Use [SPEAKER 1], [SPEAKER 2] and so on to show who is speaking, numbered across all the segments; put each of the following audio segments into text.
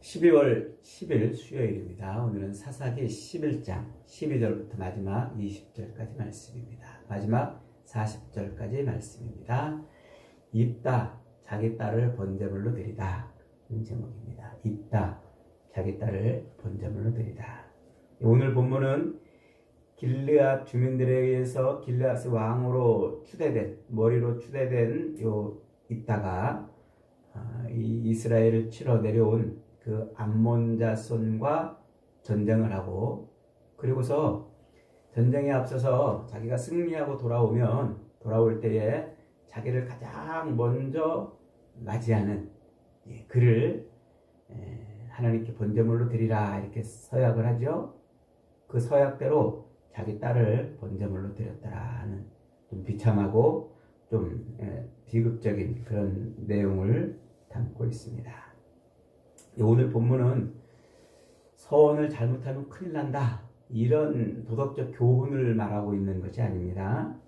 [SPEAKER 1] 12월 10일 수요일입니다. 오늘은 사사기 11장 12절부터 마지막 20절까지 말씀입니다. 마지막 40절까지 말씀입니다. 입다 자기 딸을 번제물로 드리다 는 제목입니다. 입다 자기 딸을 번제물로 드리다. 오늘 본문은 길르앗 주민들에 의해서 길르앗의 왕으로 추대된 머리로 추대된 요 입다가 이 이스라엘을 치러 내려온 그 암몬 자손과 전쟁을 하고, 그리고서 전쟁에 앞서서 자기가 승리하고 돌아올 때에 자기를 가장 먼저 맞이하는 그를 하나님께 번제물로 드리라 이렇게 서약을 하죠. 그 서약대로 자기 딸을 번제물로 드렸더라는 좀 비참하고 좀 비극적인 그런 내용을 담고 있습니다. 오늘 본문은 서원을 잘못하면 큰일 난다 이런 도덕적 교훈을 말하고 있는 것이 아닙니다.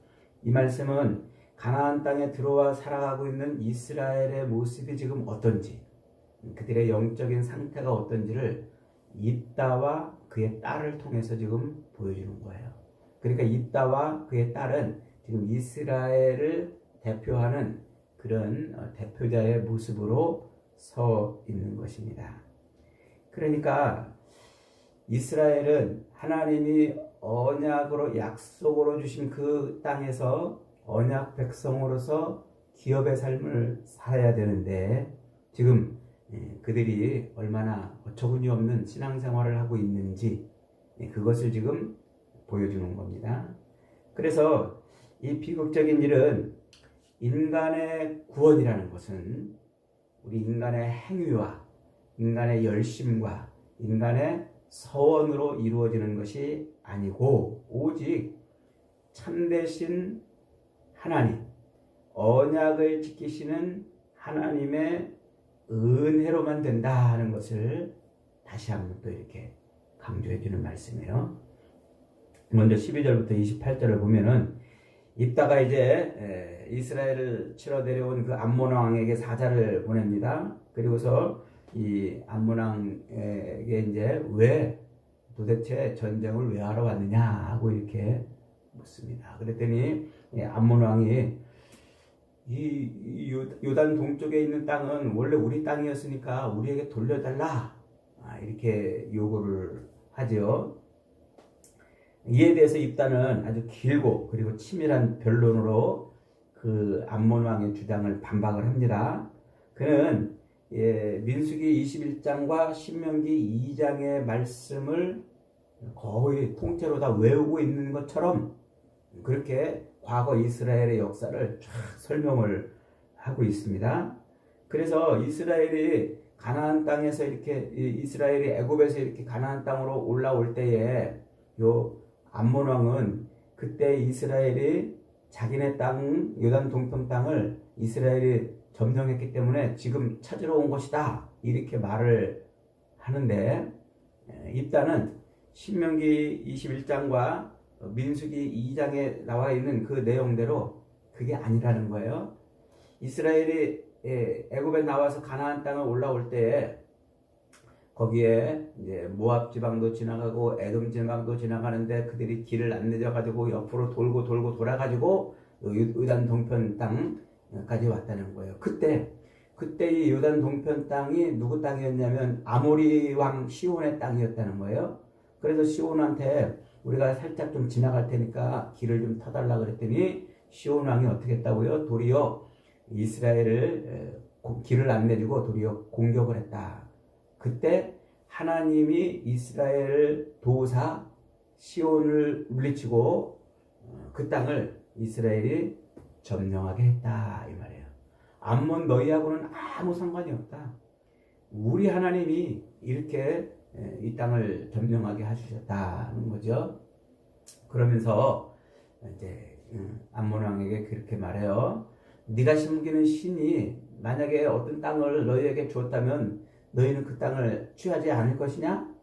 [SPEAKER 1] 이 말씀은 가나안 땅에 들어와 살아가고 있는 이스라엘의 모습이 지금 어떤지, 그들의 영적인 상태가 어떤지를 입다와 그의 딸을 통해서 지금 보여주는 거예요. 그러니까 입다와 그의 딸은 지금 이스라엘을 대표하는 그런 대표자의 모습으로 서 있는 것입니다. 그러니까 이스라엘은 하나님이 언약으로 약속으로 주신 그 땅에서 언약 백성으로서 기업의 삶을 살아야 되는데 지금 그들이 얼마나 어처구니 없는 신앙생활을 하고 있는지 그것을 지금 보여주는 겁니다. 그래서 이 비극적인 일은 인간의 구원이라는 것은 우리 인간의 행위와 인간의 열심과 인간의 서원으로 이루어지는 것이 아니고 오직 참되신 하나님, 언약을 지키시는 하나님의 은혜로만 된다 하는 것을 다시 한번 또 이렇게 강조해 주는 말씀이에요. 먼저 12절부터 28절을 보면은 입다가 이제 이스라엘을 치러 내려온 그 암몬 왕에게 사자를 보냅니다. 그리고서 이 암몬 왕에게 이제 왜 도대체 전쟁을 왜 하러 왔느냐 하고 이렇게 묻습니다. 그랬더니 암몬 왕이 이 요단 동쪽에 있는 땅은 원래 우리 땅이었으니까 우리에게 돌려달라 이렇게 요구를 하죠. 이에 대해서 입다는 아주 길고 그리고 치밀한 변론으로 그 암몬 왕의 주장을 반박을 합니다. 그는 민수기 21장과 신명기 2장의 말씀을 거의 통째로 다 외우고 있는 것처럼 그렇게 과거 이스라엘의 역사를 쫙 설명을 하고 있습니다. 그래서 이스라엘이 가나안 땅에서 이스라엘이 애굽에서 이렇게 가나안 땅으로 올라올 때에 요 암몬 왕은 그때 이스라엘이 자기네 땅 요단 동편 땅을 이스라엘이 점령했기 때문에 지금 찾으러 온 것이다 이렇게 말을 하는데 입다는 신명기 21장과 민수기 2장에 나와 있는 그 내용대로 그게 아니라는 거예요. 이스라엘이 애굽에 나와서 가나안 땅을 올라올 때 거기에 이제 모압 지방도 지나가고 에돔 지방도 지나가는데 그들이 길을 안 내줘가지고 옆으로 돌고 돌아가지고 요단 동편 땅까지 왔다는 거예요. 그때 이 요단 동편 땅이 누구 땅이었냐면 아모리 왕 시온의 땅이었다는 거예요. 그래서 시온한테 우리가 살짝 좀 지나갈 테니까 길을 좀 터달라 그랬더니 시온 왕이 어떻게 했다고요? 도리어 이스라엘을 길을 안 내주고 도리어 공격을 했다. 그때 하나님이 이스라엘을 도우사 시온을 물리치고 그 땅을 이스라엘이 점령하게 했다 이 말이에요. 암몬 너희하고는 아무 상관이 없다. 우리 하나님이 이렇게 이 땅을 점령하게 해주셨다는 거죠. 그러면서 이제 암몬 왕에게 그렇게 말해요. 네가 섬기는 신이 만약에 어떤 땅을 너희에게 주었다면 너희는 그 땅을 취하지 않을 것이냐?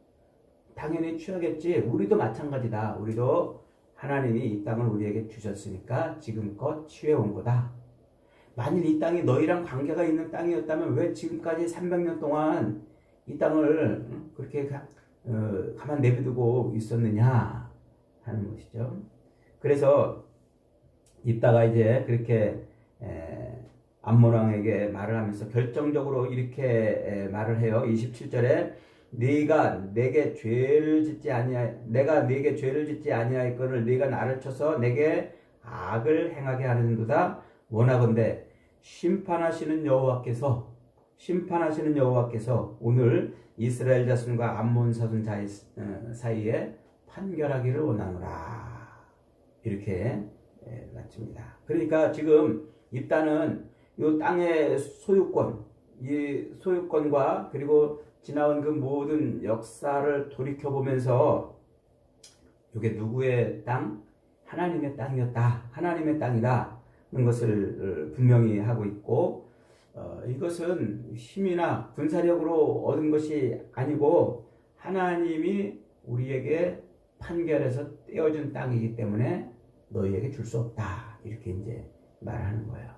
[SPEAKER 1] 당연히 취하겠지. 우리도 마찬가지다. 우리도 하나님이 이 땅을 우리에게 주셨으니까 지금껏 취해온 거다. 만일 이 땅이 너희랑 관계가 있는 땅이었다면 왜 지금까지 300년 동안 이 땅을 그렇게 가만 내비두고 있었느냐 하는 것이죠. 그래서 이따가 이제 그렇게 암몬 왕에게 말을 하면서 결정적으로 이렇게 말을 해요. 27절에 내가 내게 죄를 짓지 아니하였거늘 네가 나를 쳐서 내게 악을 행하게 하는도다. 원하건대 심판하시는 여호와께서 오늘 이스라엘 자손과 암몬 자손 사이에 판결하기를 원하노라. 이렇게 마칩니다. 그러니까 지금 이 땅의 이 소유권과 그리고 지나온 그 모든 역사를 돌이켜보면서 이게 누구의 땅? 하나님의 땅이었다. 하나님의 땅이다. 는 것을 분명히 하고 있고, 이것은 힘이나 군사력으로 얻은 것이 아니고 하나님이 우리에게 판결해서 떼어준 땅이기 때문에 너희에게 줄 수 없다. 이렇게 이제 말하는 거예요.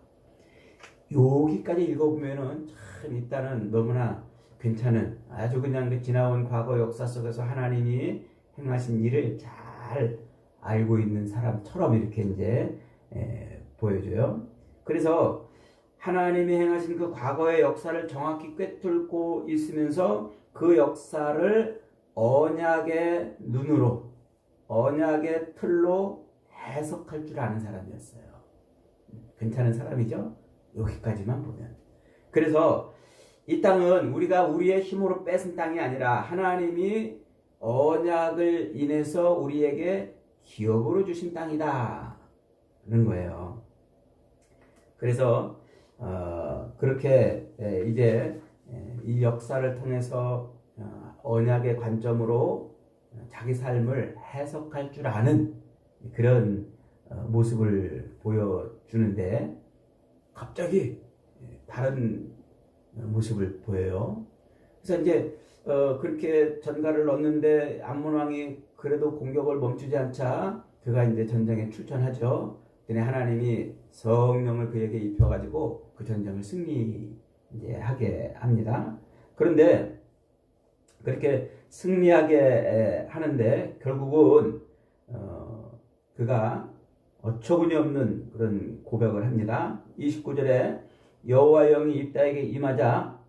[SPEAKER 1] 여기까지 읽어보면은 참 일단은 너무나 괜찮은 아주 그냥 그 지나온 과거 역사 속에서 하나님이 행하신 일을 잘 알고 있는 사람처럼 이렇게 이제 보여줘요. 그래서 하나님이 행하신 그 과거의 역사를 정확히 꿰뚫고 있으면서 그 역사를 언약의 눈으로, 언약의 틀로 해석할 줄 아는 사람이었어요. 괜찮은 사람이죠? 여기까지만 보면. 그래서 이 땅은 우리가 우리의 힘으로 뺏은 땅이 아니라 하나님이 언약을 인해서 우리에게 기업으로 주신 땅이다 는 거예요. 그래서 그렇게 이제 이 역사를 통해서 언약의 관점으로 자기 삶을 해석할 줄 아는 그런 모습을 보여주는데 갑자기 다른 모습을 보여요. 그래서 이제 그렇게 전가를 넣었는데 암몬 왕이 그래도 공격을 멈추지 않자 그가 이제 전쟁에 출전하죠. 그때 하나님이 성령을 그에게 입혀가지고 그 전쟁을 승리하게 합니다. 그런데 그렇게 승리하게 하는데 결국은 그가 어처구니 없는 그런 고백을 합니다. 29절에 여호와의 영이 입다에게 임하자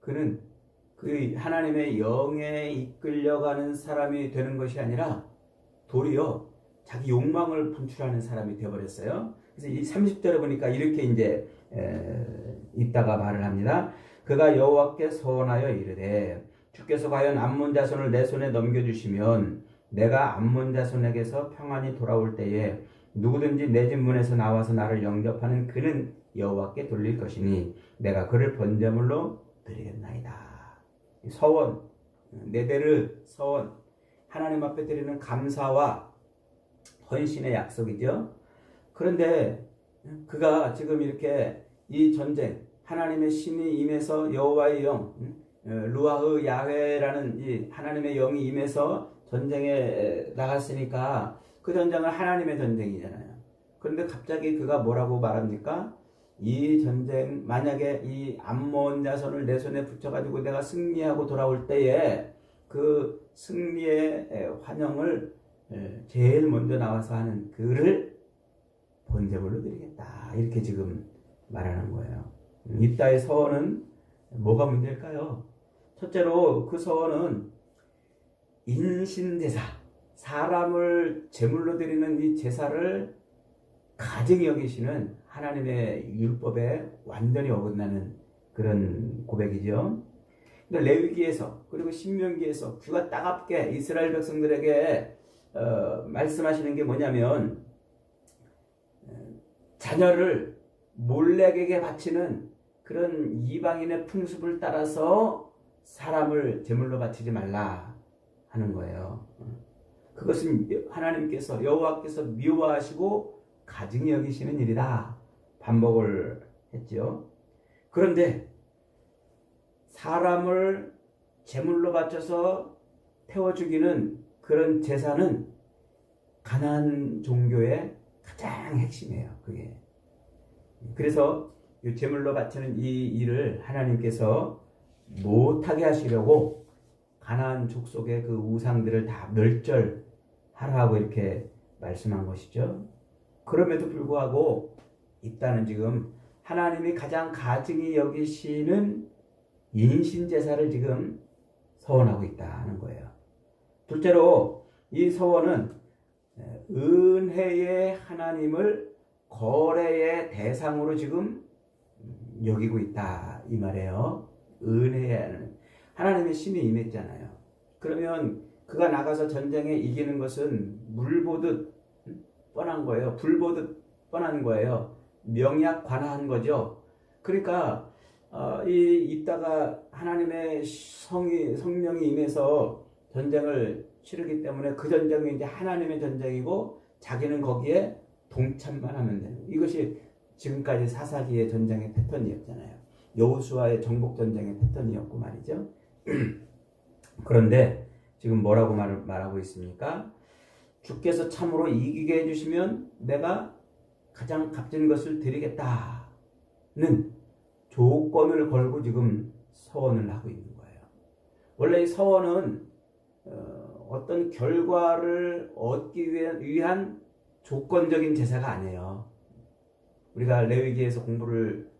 [SPEAKER 1] 그는 그 하나님의 영에 이끌려가는 사람이 되는 것이 아니라 도리어 자기 욕망을 분출하는 사람이 되어버렸어요. 그래서 이 30절에 보니까 이렇게 이제 있다가 말을 합니다. 그가 여호와께 서원하여 이르되 주께서 과연 암몬 자손을 내 손에 넘겨주시면 내가 암몬 자손에게서 평안히 돌아올 때에 누구든지 내 집 문에서 나와서 나를 영접하는 그는 여호와께 돌릴 것이니 내가 그를 번제물로 드리겠나이다. 서원, 네데르 서원, 하나님 앞에 드리는 감사와 헌신의 약속이죠. 그런데 그가 지금 이렇게 이 전쟁, 하나님의 신이 임해서 여호와의 영, 루아흐 야훼라는 이 하나님의 영이 임해서 전쟁에 나갔으니까 그 전쟁은 하나님의 전쟁이잖아요. 그런데 갑자기 그가 뭐라고 말합니까? 이 전쟁 만약에 이 암몬 자손을 내 손에 붙여가지고 내가 승리하고 돌아올 때에 그 승리의 환영을 제일 먼저 나와서 하는 그를 번제물로 드리겠다. 이렇게 지금 말하는 거예요. 이따의 서원은 뭐가 문제일까요? 첫째로 그 서원은 인신제사, 사람을 제물로 드리는 이 제사를 가증히 여기시는 하나님의 율법에 완전히 어긋나는 그런 고백이죠. 근데 레위기에서 그리고 신명기에서 귀가 따갑게 이스라엘 백성들에게 말씀하시는 게 뭐냐면 자녀를 몰렉에게 바치는 그런 이방인의 풍습을 따라서 사람을 제물로 바치지 말라 하는 거예요. 그것은 하나님께서 여호와께서 미워하시고 가증히 여기시는 일이다 반복을 했죠. 그런데 사람을 제물로 바쳐서 태워 죽이는 그런 제사는 가나안 종교의 가장 핵심이에요. 그게 그래서 이 제물로 바치는 이 일을 하나님께서 못하게 하시려고 가나안 족속의 그 우상들을 다 멸절하라고 이렇게 말씀한 것이죠. 그럼에도 불구하고 입다는 지금 하나님이 가장 가증히 여기시는 인신제사를 지금 서원하고 있다는 거예요. 둘째로 이 서원은 은혜의 하나님을 거래의 대상으로 지금 여기고 있다 이 말이에요. 은혜는 하나님의 심히 임했잖아요. 그러면 그가 나가서 전쟁에 이기는 것은 물 보듯 뻔한 거예요. 불 보듯 뻔한 거예요. 명약관화한 거죠. 그러니까 이따가 하나님의 성령이 임해서 전쟁을 치르기 때문에 그 전쟁이 이제 하나님의 전쟁이고 자기는 거기에 동참만 하면 되는 거예요. 이것이 지금까지 사사기의 전쟁의 패턴이었잖아요. 여호수아의 정복 전쟁의 패턴이었고 말이죠. 그런데 지금 뭐라고 말하고 있습니까? 주께서 참으로 이기게 해주시면 내가 가장 값진 것을 드리겠다는 조건을 걸고 지금 서원을 하고 있는 거예요. 원래 이 서원은 어떤 결과를 얻기 위한 조건적인 제사가 아니에요. 우리가 레위기에서 공부를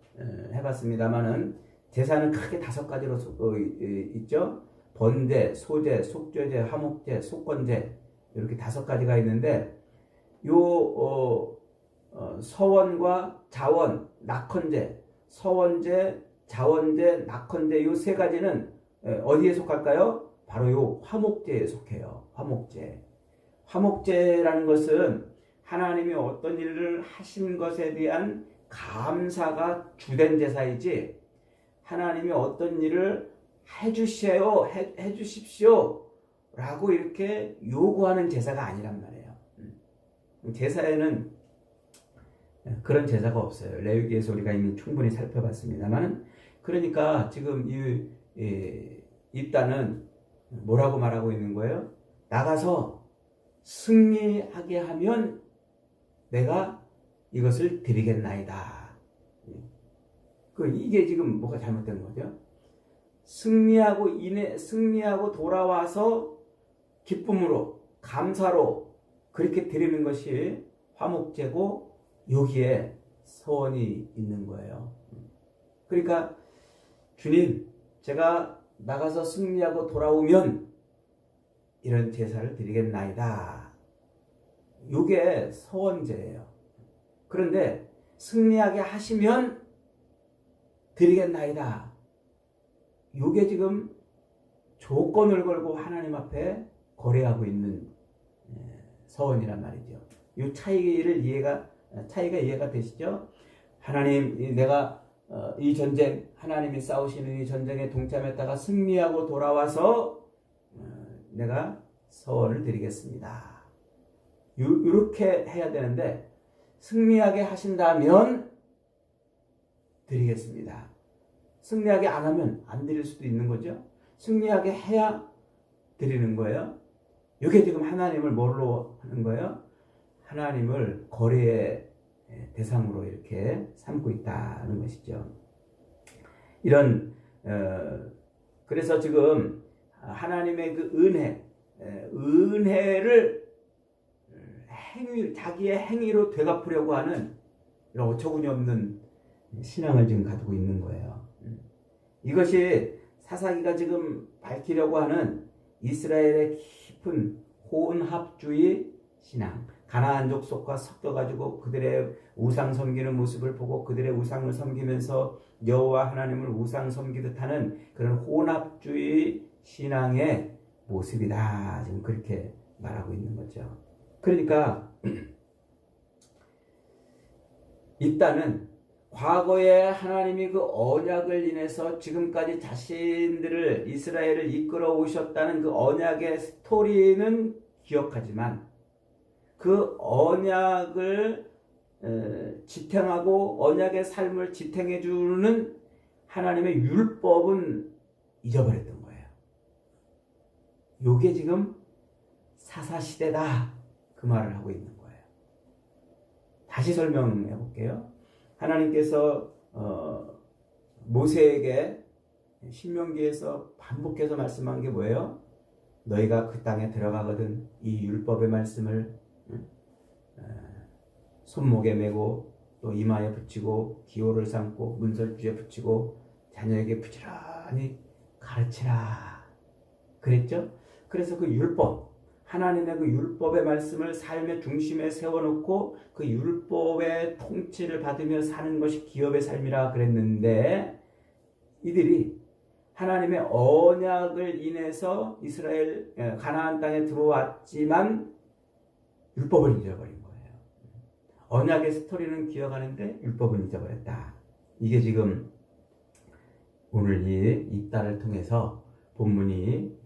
[SPEAKER 1] 해봤습니다만은 제사는 크게 5가지로 있죠. 번제, 소제, 속죄제, 화목제, 속건제 이렇게 5가지가 있는데 요 서원과 자원, 낙헌제, 서원제, 자원제, 낙헌제 요 3가지는 어디에 속할까요? 바로 요 화목제에 속해요. 화목제. 화목제라는 것은 하나님이 어떤 일을 하신 것에 대한 감사가 주된 제사이지 하나님이 어떤 일을 해주십시오 라고 이렇게 요구하는 제사가 아니란 말이에요. 제사에는 그런 제사가 없어요. 레위기에서 우리가 이미 충분히 살펴봤습니다만 그러니까 지금 입다는 뭐라고 말하고 있는 거예요? 나가서 승리하게 하면 내가 이것을 드리겠나이다. 이게 지금 뭐가 잘못된 거죠? 승리하고 돌아와서 기쁨으로 감사로 그렇게 드리는 것이 화목제고 여기에 서원이 있는 거예요. 그러니까 주님, 제가 나가서 승리하고 돌아오면 이런 제사를 드리겠나이다. 이게 서원제예요. 그런데 승리하게 하시면 드리겠나이다. 이게 지금 조건을 걸고 하나님 앞에 거래하고 있는 서원이란 말이죠. 이 차이가 이해가 되시죠? 하나님, 내가 이 전쟁, 하나님이 싸우시는 이 전쟁에 동참했다가 승리하고 돌아와서 내가 서원을 드리겠습니다. 이렇게 해야 되는데 승리하게 하신다면 드리겠습니다. 승리하게 안 하면 안 드릴 수도 있는 거죠. 승리하게 해야 드리는 거예요. 이게 지금 하나님을 뭘로 하는 거예요? 하나님을 거래의 대상으로 이렇게 삼고 있다는 것이죠. 그래서 지금 하나님의 그 은혜를 자기의 행위로 되갚으려고 하는 이런 어처구니 없는 신앙을 지금 가지고 있는 거예요. 이것이 사사기가 지금 밝히려고 하는 이스라엘의 깊은 혼합주의 신앙, 가나안 족속과 섞여가지고 그들의 우상 섬기는 모습을 보고 그들의 우상을 섬기면서 여호와 하나님을 우상 섬기듯 하는 그런 혼합주의 신앙의 모습이다. 지금 그렇게 말하고 있는 거죠. 그러니까 일단은 과거에 하나님이 그 언약을 인해서 지금까지 자신들을 이스라엘을 이끌어 오셨다는 그 언약의 스토리는 기억하지만 그 언약을 지탱하고 언약의 삶을 지탱해 주는 하나님의 율법은 잊어버렸던 거예요. 요게 지금 사사시대다 그 말을 하고 있는 거예요. 다시 설명해 볼게요. 하나님께서 모세에게 신명기에서 반복해서 말씀한 게 뭐예요? 너희가 그 땅에 들어가거든 이 율법의 말씀을 손목에 메고 또 이마에 붙이고 기호를 삼고 문설주에 붙이고 자녀에게 부지런히 가르치라 그랬죠? 그래서 그 율법, 하나님의 그 율법의 말씀을 삶의 중심에 세워놓고 그 율법의 통치를 받으며 사는 것이 기업의 삶이라 그랬는데, 이들이 하나님의 언약을 인해서 이스라엘 가나안 땅에 들어왔지만 율법을 잊어버린 거예요. 언약의 스토리는 기억하는데 율법은 잊어버렸다. 이게 지금 오늘 이 입다를 통해서 본문이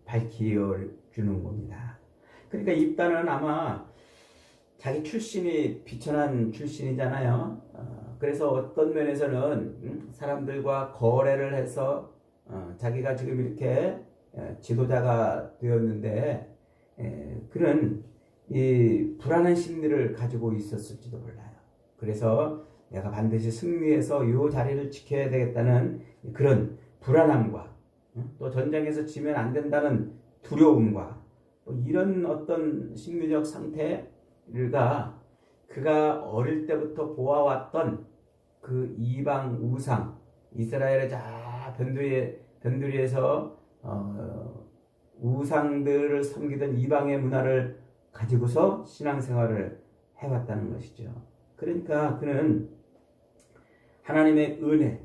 [SPEAKER 1] 밝혀주는 겁니다. 그러니까 입다는 아마 자기 출신이 비천한 출신이잖아요. 그래서 어떤 면에서는 사람들과 거래를 해서 자기가 지금 이렇게 지도자가 되었는데 그런 이 불안한 심리를 가지고 있었을지도 몰라요. 그래서 내가 반드시 승리해서 이 자리를 지켜야 되겠다는 그런 불안함과 또 전쟁에서 지면 안 된다는 두려움과 이런 어떤 심리적 상태가 그가 어릴 때부터 보아왔던 그 이방 우상, 이스라엘의 저 변두리에서 우상들을 섬기던 이방의 문화를 가지고서 신앙생활을 해왔다는 것이죠. 그러니까 그는 하나님의 은혜,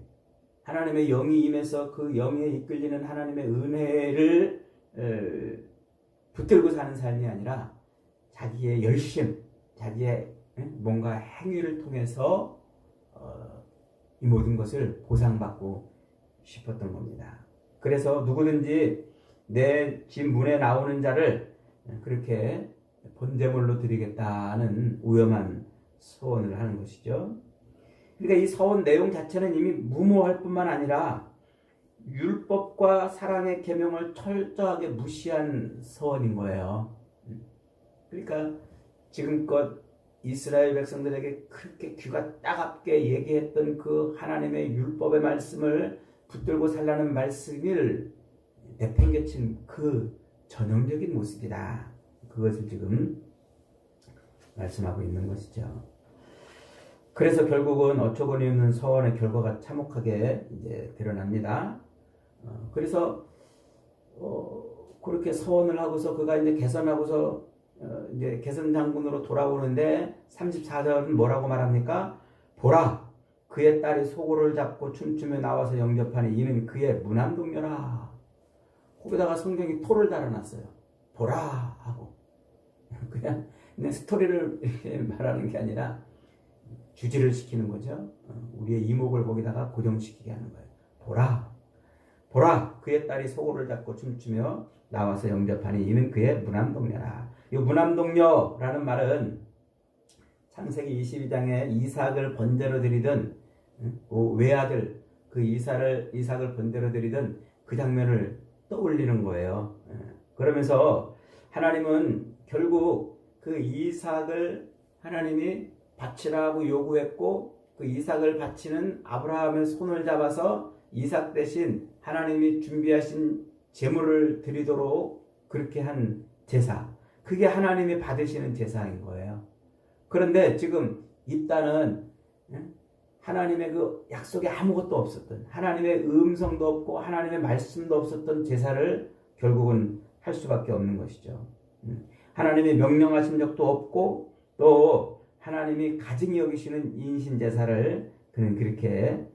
[SPEAKER 1] 하나님의 영이 임해서 그 영에 이끌리는 하나님의 은혜를 붙들고 사는 삶이 아니라 자기의 열심, 자기의 뭔가 행위를 통해서 이 모든 것을 보상받고 싶었던 겁니다. 그래서 누구든지 내 집 문에 나오는 자를 그렇게 번제물로 드리겠다는 위험한 소원을 하는 것이죠. 그러니까 이 서원 내용 자체는 이미 무모할 뿐만 아니라 율법과 사랑의 계명을 철저하게 무시한 서원인 거예요. 그러니까 지금껏 이스라엘 백성들에게 그렇게 귀가 따갑게 얘기했던 그 하나님의 율법의 말씀을 붙들고 살라는 말씀을 내팽개친 그 전형적인 모습이다. 그것을 지금 말씀하고 있는 것이죠. 그래서 결국은 어처구니 없는 서원의 결과가 참혹하게 이제 드러납니다. 그래서 그렇게 서원을 하고서 그가 이제 개선하고서 이제 개선 장군으로 돌아오는데 34절은 뭐라고 말합니까? 보라, 그의 딸이 소고를 잡고 춤추며 나와서 영접하니 이는 그의 무남동녀라. 거기다가 성경이 토를 달아놨어요. 보라 하고 그냥 스토리를 이렇게 말하는 게 아니라 주지를 시키는 거죠. 우리의 이목을 거기다가 고정시키게 하는 거예요. 보라, 보라, 그의 딸이 소고를 잡고 춤추며 나와서 영접하니 이는 그의 무남동녀라. 이 무남동녀라는 말은 창세기 22장에 이삭을 번제로 드리던 외아들 그 이삭을 번제로 드리던 그 장면을 떠올리는 거예요. 그러면서 하나님은 결국 그 이삭을 하나님이 바치라고 요구했고 그 이삭을 바치는 아브라함의 손을 잡아서 이삭 대신 하나님이 준비하신 제물을 드리도록 그렇게 한 제사, 그게 하나님이 받으시는 제사인 거예요. 그런데 지금 입다는 하나님의 그 약속에 아무것도 없었던, 하나님의 음성도 없고 하나님의 말씀도 없었던 제사를 결국은 할 수밖에 없는 것이죠. 하나님이 명령하신 적도 없고 또 하나님이 가증히 여기시는 인신제사를 그는 그렇게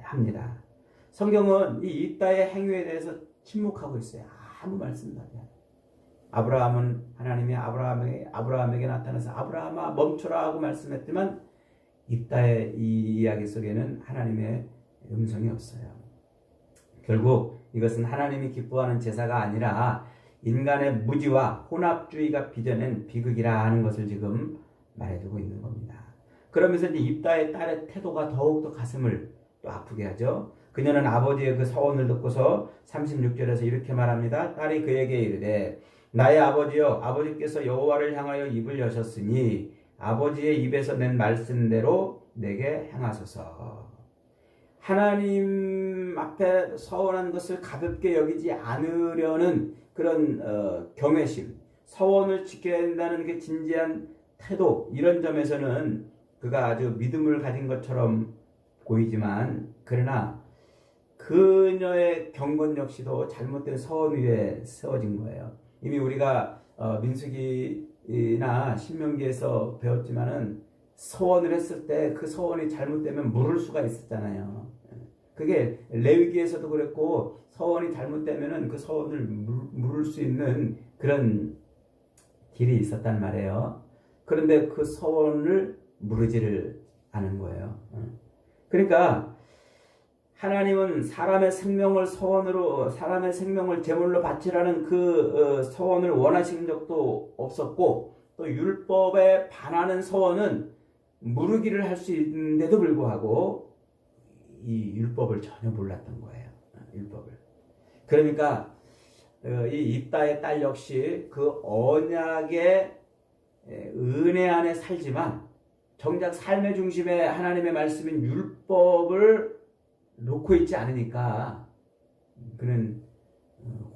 [SPEAKER 1] 합니다. 성경은 이 입다의 행위에 대해서 침묵하고 있어요. 아무 말씀도 하지 않아요. 아브라함은 하나님이 아브라함에게 나타나서 아브라함아 멈춰라 하고 말씀했지만 입다의 이 이야기 속에는 하나님의 음성이 없어요. 결국 이것은 하나님이 기뻐하는 제사가 아니라 인간의 무지와 혼합주의가 빚어낸 비극이라 하는 것을 지금 말해주고 있는 겁니다. 그러면서 이제 입다의 딸의 태도가 더욱더 가슴을 또 아프게 하죠. 그녀는 아버지의 그 서원을 듣고서 36절에서 이렇게 말합니다. 딸이 그에게 이르되 나의 아버지여, 아버지께서 여호와를 향하여 입을 여셨으니 아버지의 입에서 낸 말씀대로 내게 행하소서. 하나님 앞에 서원한 것을 가볍게 여기지 않으려는 그런 경외심, 서원을 지켜야 한다는 그 진지한 태도, 이런 점에서는 그가 아주 믿음을 가진 것처럼 보이지만, 그러나 그녀의 경건 역시도 잘못된 서원 위에 세워진 거예요. 이미 우리가 민수기나 신명기에서 배웠지만은 서원을 했을 때 그 서원이 잘못되면 물을 수가 있었잖아요. 그게 레위기에서도 그랬고, 서원이 잘못되면은 그 서원을 물을 수 있는 그런 길이 있었단 말이에요. 그런데 그 서원을 무르지를 않은 거예요. 그러니까 하나님은 사람의 생명을 서원으로, 사람의 생명을 제물로 바치라는 그 서원을 원하신 적도 없었고, 또 율법에 반하는 서원은 무르기를 할 수 있는데도 불구하고 이 율법을 전혀 몰랐던 거예요. 율법을. 그러니까 이 입다의 딸 역시 그 언약의 은혜 안에 살지만, 정작 삶의 중심에 하나님의 말씀인 율법을 놓고 있지 않으니까 그는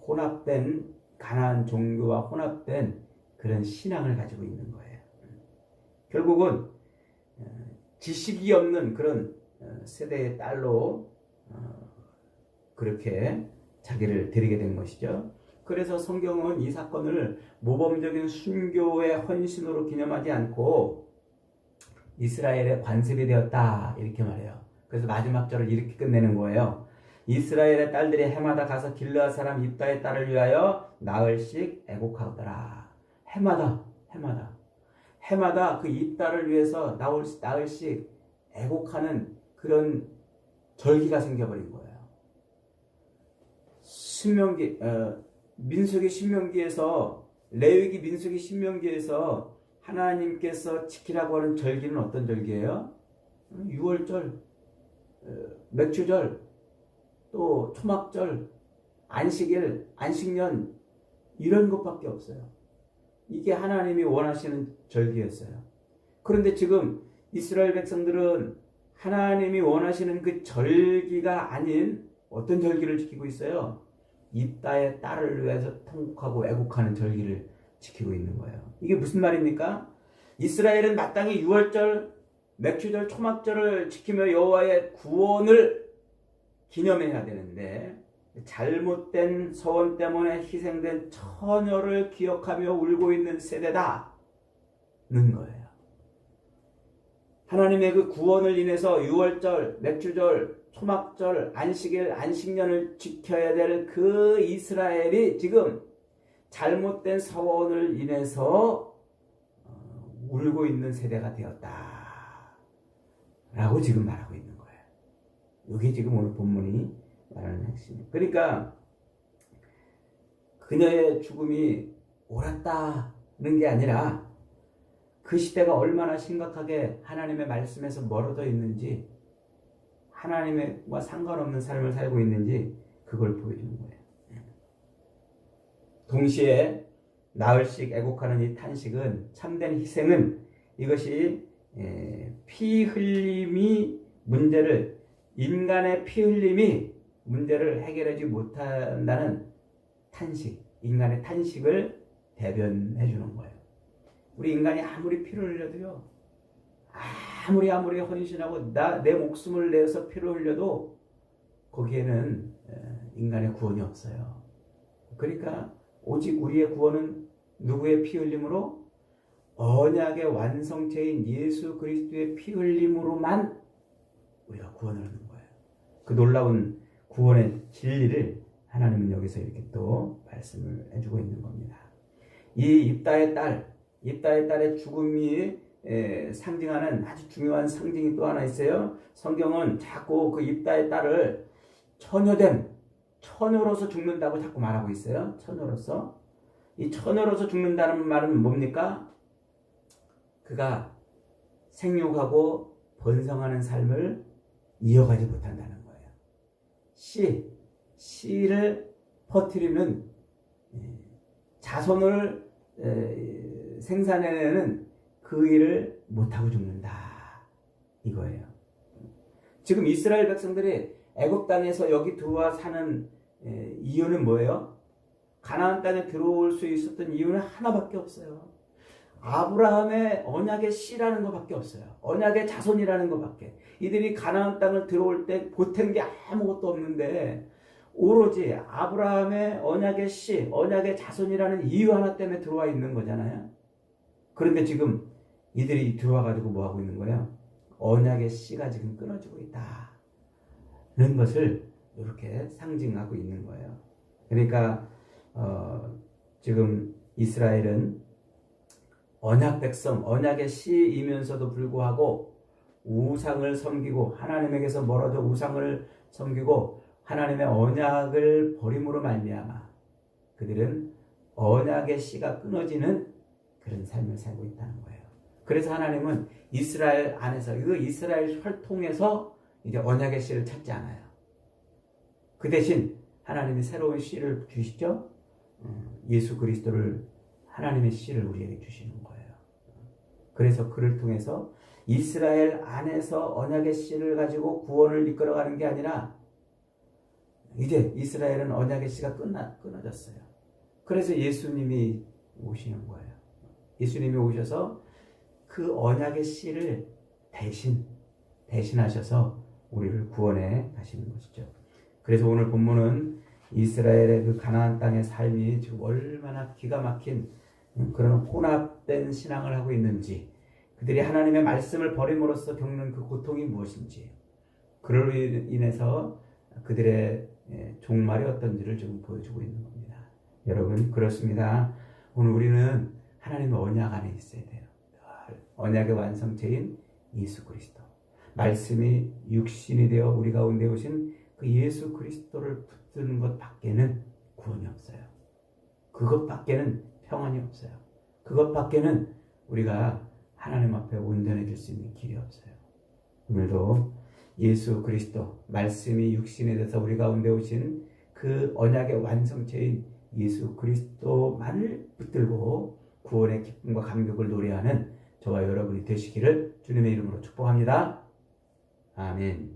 [SPEAKER 1] 혼합된 가나안 종교와 혼합된 그런 신앙을 가지고 있는 거예요. 결국은 지식이 없는 그런 세대의 딸로 그렇게 자기를 드리게 된 것이죠. 그래서 성경은 이 사건을 모범적인 순교의 헌신으로 기념하지 않고 이스라엘의 관습이 되었다, 이렇게 말해요. 그래서 마지막 절을 이렇게 끝내는 거예요. 이스라엘의 딸들이 해마다 가서 길르앗 사람 입다의 딸을 위하여 나흘씩 애곡하더라. 해마다 그 입다를 위해서 나흘씩 애곡하는 그런 절기가 생겨버린 거예요. 민수기 신명기에서, 레위기 민수기 신명기에서 하나님께서 지키라고 하는 절기는 어떤 절기예요? 유월절, 맥주절, 또 초막절, 안식일, 안식년, 이런 것밖에 없어요. 이게 하나님이 원하시는 절기였어요. 그런데 지금 이스라엘 백성들은 하나님이 원하시는 그 절기가 아닌 어떤 절기를 지키고 있어요? 입다의 딸을 위해서 통곡하고 애곡하는 절기를 지키고 있는 거예요. 이게 무슨 말입니까? 이스라엘은 마땅히 유월절, 맥주절, 초막절을 지키며 여호와의 구원을 기념해야 되는데, 잘못된 서원 때문에 희생된 처녀를 기억하며 울고 있는 세대다는 거예요. 하나님의 그 구원을 인해서 유월절, 맥주절, 초막절, 안식일, 안식년을 지켜야 될 그 이스라엘이 지금 잘못된 서원을 인해서 울고 있는 세대가 되었다 라고 지금 말하고 있는 거예요. 이게 지금 오늘 본문이 말하는 핵심이에요. 그러니까 그녀의 죽음이 옳았다는 게 아니라 그 시대가 얼마나 심각하게 하나님의 말씀에서 멀어져 있는지, 하나님과 상관없는 삶을 살고 있는지 그걸 보여주는 거예요. 동시에 나흘씩 애곡하는 이 탄식은, 참된 희생은, 이것이 피 흘림이 문제를, 인간의 피 흘림이 문제를 해결하지 못한다는 탄식, 인간의 탄식을 대변해 주는 거예요. 우리 인간이 아무리 피를 흘려도요, 아무리 헌신하고 내 목숨을 내서 피를 흘려도 거기에는 인간의 구원이 없어요. 그러니까 오직 우리의 구원은 누구의 피 흘림으로? 언약의 완성체인 예수 그리스도의 피 흘림으로만 우리가 구원을 얻는 거예요. 그 놀라운 구원의 진리를 하나님은 여기서 이렇게 또 말씀을 해주고 있는 겁니다. 이 입다의 딸의 죽음이 상징하는 아주 중요한 상징이 또 하나 있어요. 성경은 자꾸 그 입다의 딸을 처녀로서 죽는다고 자꾸 말하고 있어요. 처녀로서. 이 처녀로서 죽는다는 말은 뭡니까? 그가 생육하고 번성하는 삶을 이어가지 못한다는 거예요. 씨를 퍼뜨리는, 자손을 생산해내는 그 일을 못하고 죽는다. 이거예요. 지금 이스라엘 백성들이 애굽 땅에서 여기 들어와 사는 이유는 뭐예요? 가나안 땅에 들어올 수 있었던 이유는 하나밖에 없어요. 아브라함의 언약의 씨라는 것밖에 없어요. 언약의 자손이라는 것밖에. 이들이 가나안 땅을 들어올 때 보탠 게 아무것도 없는데 오로지 아브라함의 언약의 씨, 언약의 자손이라는 이유 하나 때문에 들어와 있는 거잖아요. 그런데 지금 이들이 들어와 가지고 뭐 하고 있는 거예요? 언약의 씨가 지금 끊어지고 있다는 것을 이렇게 상징하고 있는 거예요. 그러니까 지금 이스라엘은 언약 백성, 언약의 씨이면서도 불구하고 우상을 섬기고 하나님에게서 멀어져 우상을 섬기고 하나님의 언약을 버림으로 말미암아 그들은 언약의 씨가 끊어지는 그런 삶을 살고 있다는 거예요. 그래서 하나님은 이스라엘 안에서 그 이스라엘 혈통에서 이제 언약의 씨를 찾지 않아요. 그 대신 하나님이 새로운 씨를 주시죠. 예수 그리스도를 하나님의 씨를 우리에게 주시는 거예요. 그래서 그를 통해서 이스라엘 안에서 언약의 씨를 가지고 구원을 이끌어가는 게 아니라 이제 이스라엘은 언약의 씨가 끊어졌어요. 그래서 예수님이 오시는 거예요. 예수님이 오셔서 그 언약의 씨를 대신하셔서 우리를 구원해 가시는 것이죠. 그래서 오늘 본문은 이스라엘의 그 가나안 땅의 삶이 지금 얼마나 기가 막힌 그런 혼합된 신앙을 하고 있는지, 그들이 하나님의 말씀을 버림으로써 겪는 그 고통이 무엇인지, 그로 인해서 그들의 종말이 어떤지를 지금 보여주고 있는 겁니다. 여러분, 그렇습니다. 오늘 우리는 하나님의 언약 안에 있어야 돼요. 언약의 완성체인 예수 그리스도, 말씀이 육신이 되어 우리 가운데 오신 그 예수 그리스도를 붙드는 것 밖에는 구원이 없어요. 그것 밖에는 평안이 없어요. 그것 밖에는 우리가 하나님 앞에 온전해질 수 있는 길이 없어요. 오늘도 예수 그리스도, 말씀이 육신이 돼서 우리 가운데 오신 그 언약의 완성체인 예수 그리스도만을 붙들고 구원의 기쁨과 감격을 노래하는 저와 여러분이 되시기를 주님의 이름으로 축복합니다. 아멘.